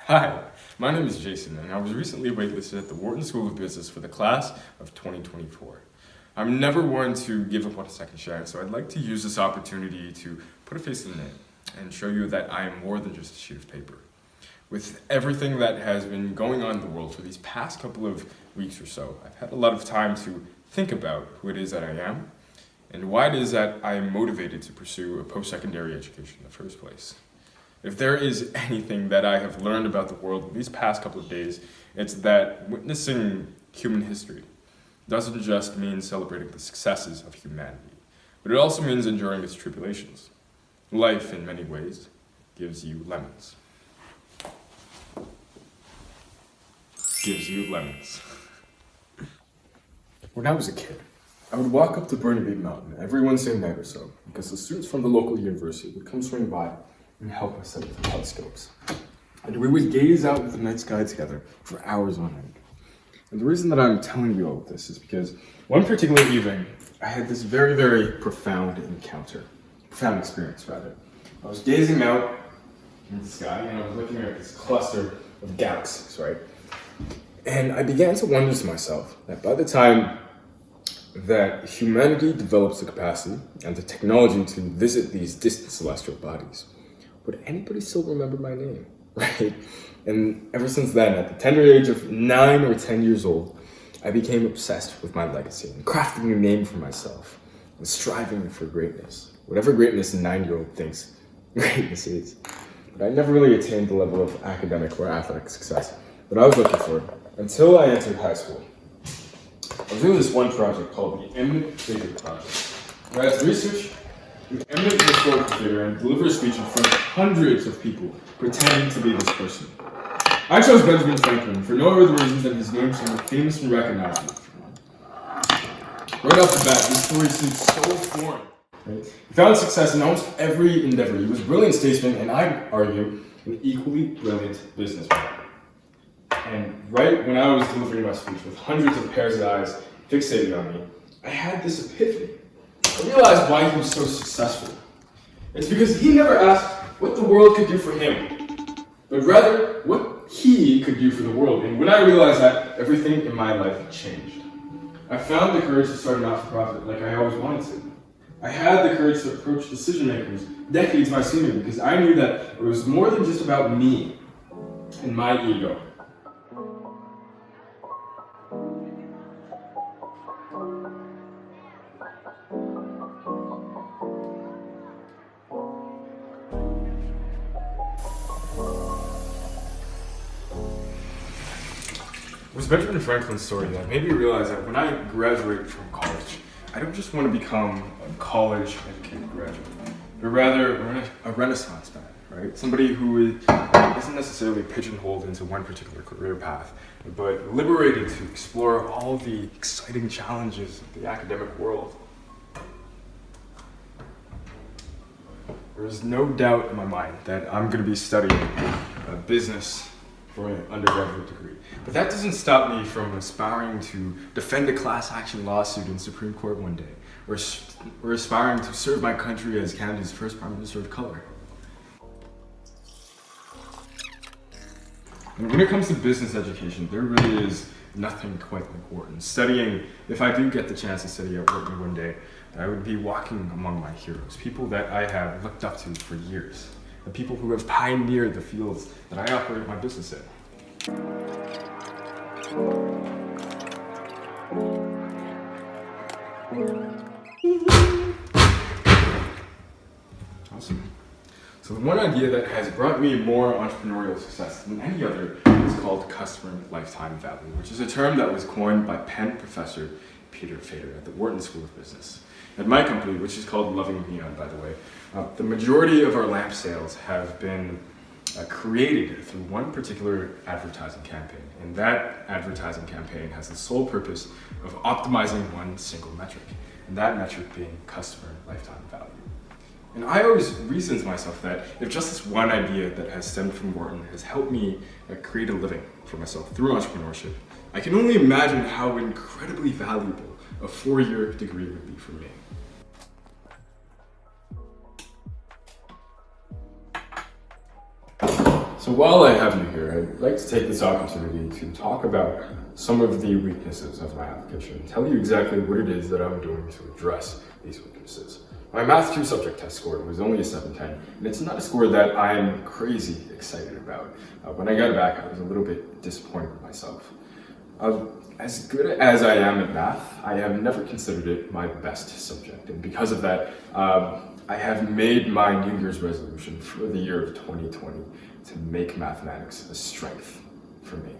Hi, my name is Jason, and I was recently waitlisted at the Wharton School of Business for the class of 2024. I'm never one to give up on a second chance, so I'd like to use this opportunity to put a face to the name and show you that I am more than just a sheet of paper. With everything that has been going on in the world for these past couple of weeks or so, I've had a lot of time to think about who it is that I am and why it is that I am motivated to pursue a post-secondary education in the first place. If there is anything that I have learned about the world these past couple of days, it's that witnessing human history doesn't just mean celebrating the successes of humanity, but it also means enduring its tribulations. Life, in many ways, gives you lemons. Gives you lemons. When I was a kid, I would walk up to Burnaby Mountain every Wednesday night or so, because the students from the local university would come swing by and help us set up the telescopes. And we would gaze out at the night sky together for hours on end. And the reason that I'm telling you all of this is because one particular evening, I had this very, very profound experience rather. I was gazing out in the sky and I was looking at this cluster of galaxies, right? And I began to wonder to myself that by the time that humanity develops the capacity and the technology to visit these distant celestial bodies, would anybody still remember my name, right? And ever since then, at the tender age of 9 or 10 years old, I became obsessed with my legacy and crafting a name for myself and striving for greatness, whatever greatness a 9-year-old thinks greatness is. But I never really attained the level of academic or athletic success that I was looking for until I entered high school. I was doing this one project called the Eminent Figure Project, where I had to research an eminent historical figure and deliver a speech in front of hundreds of people pretending to be this person. I chose Benjamin Franklin for no other reason than his name seemed famous and recognizable. Right off the bat, this story seemed so foreign. Right? He found success in almost every endeavor. He was a brilliant statesman, and I'd argue an equally brilliant businessman. And right when I was delivering my speech with hundreds of pairs of eyes fixated on me, I had this epiphany. I realized why he was so successful. It's because he never asked what the world could do for him, but rather what he could do for the world. And when I realized that, everything in my life changed. I found the courage to start a not-for-profit like I always wanted to. I had the courage to approach decision makers decades my senior because I knew that it was more than just about me and my ego. It was Benjamin Franklin's story that made me realize that when I graduate from college, I don't just want to become a college-educated graduate, but rather a Renaissance man, right? Somebody who isn't necessarily pigeonholed into one particular career path, but liberated to explore all the exciting challenges of the academic world. There is no doubt in my mind that I'm going to be studying business for an undergraduate degree. But that doesn't stop me from aspiring to defend a class action lawsuit in Supreme Court one day, or aspiring to serve my country as Canada's first Prime Minister of color. And when it comes to business education, there really is nothing quite like Wharton. Studying, if I do get the chance to study at Wharton one day, I would be walking among my heroes, people that I have looked up to for years, the people who have pioneered the fields that I operate my business in. Awesome. So the one idea that has brought me more entrepreneurial success than any other is called customer lifetime value, which is a term that was coined by Penn professor Peter Fader at the Wharton School of Business. At my company, which is called Loving Neon, by the way, the majority of our lamp sales have been created through one particular advertising campaign. And that advertising campaign has the sole purpose of optimizing one single metric, and that metric being customer lifetime value. And I always reason to myself that if just this one idea that has stemmed from Wharton has helped me create a living for myself through entrepreneurship, I can only imagine how incredibly valuable a 4-year degree would be for me. So while I have you here, I'd like to take this opportunity to talk about some of the weaknesses of my application and tell you exactly what it is that I'm doing to address these weaknesses. My Math 2 subject test score was only a 710, and it's not a score that I'm crazy excited about. When I got it back, I was a little bit disappointed with myself. As good as I am at math, I have never considered it my best subject, and because of that, I have made my New Year's resolution for the year of 2020 to make mathematics a strength for me.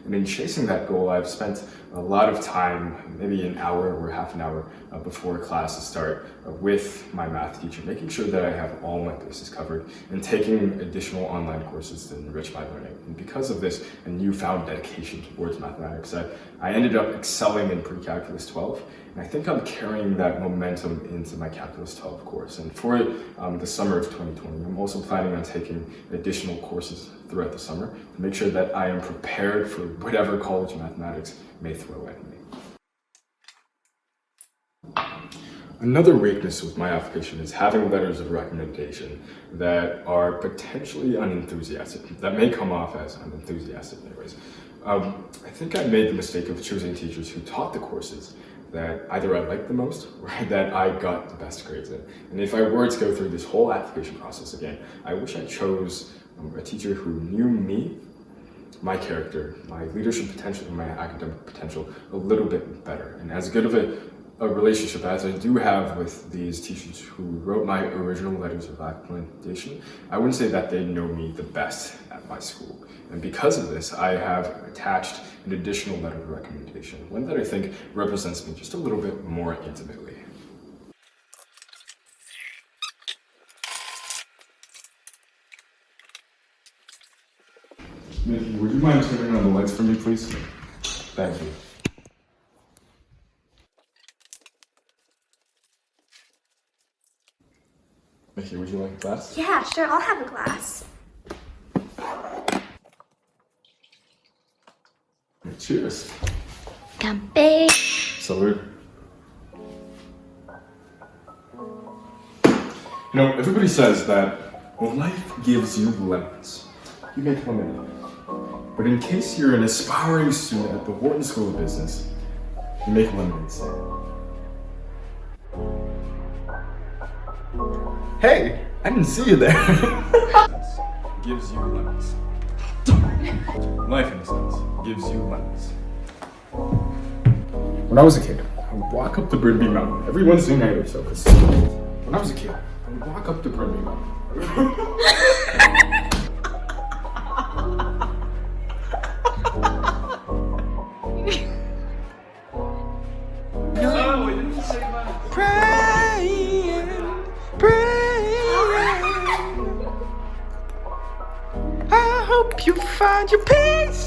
And in chasing that goal, I've spent a lot of time, maybe an hour or half an hour before classes start, with my math teacher, making sure that I have all my bases covered and taking additional online courses to enrich my learning. And because of this a newfound dedication towards mathematics, I ended up excelling in pre-calculus 12. And I think I'm carrying that momentum into my Calculus 12 course. And for the summer of 2020, I'm also planning on taking additional courses throughout the summer to make sure that I am prepared for whatever college mathematics may throw at me. Another weakness with my application is having letters of recommendation that are potentially unenthusiastic, that may come off as unenthusiastic anyways. I think I made the mistake of choosing teachers who taught the courses that either I liked the most or that I got the best grades in. And if I were to go through this whole application process again, I wish I chose a teacher who knew me, my character, my leadership potential, and my academic potential a little bit better. And as good of a relationship as I do have with these teachers who wrote my original letters of recommendation, I wouldn't say that they know me the best at my school. And because of this, I have attached an additional letter of recommendation, one that I think represents me just a little bit more intimately. Mickey, would you mind turning on the lights for me, please? Thank you. Mickey, would you like a glass? Yeah, sure, I'll have a glass. Cheers. Campé. Salud. You know, everybody says that when life gives you lemons, you make lemonade. But in case you're an aspiring student at the Wharton School of Business, you make lemonade. Hey, I didn't see you there. Gives you lemons. Life, in a sense, gives you lemons. When I was a kid, I would walk up the Burnby Mountain every Wednesday night or so. Because when I was a kid, I would walk up the Burnby Mountain. I hope you find your peace.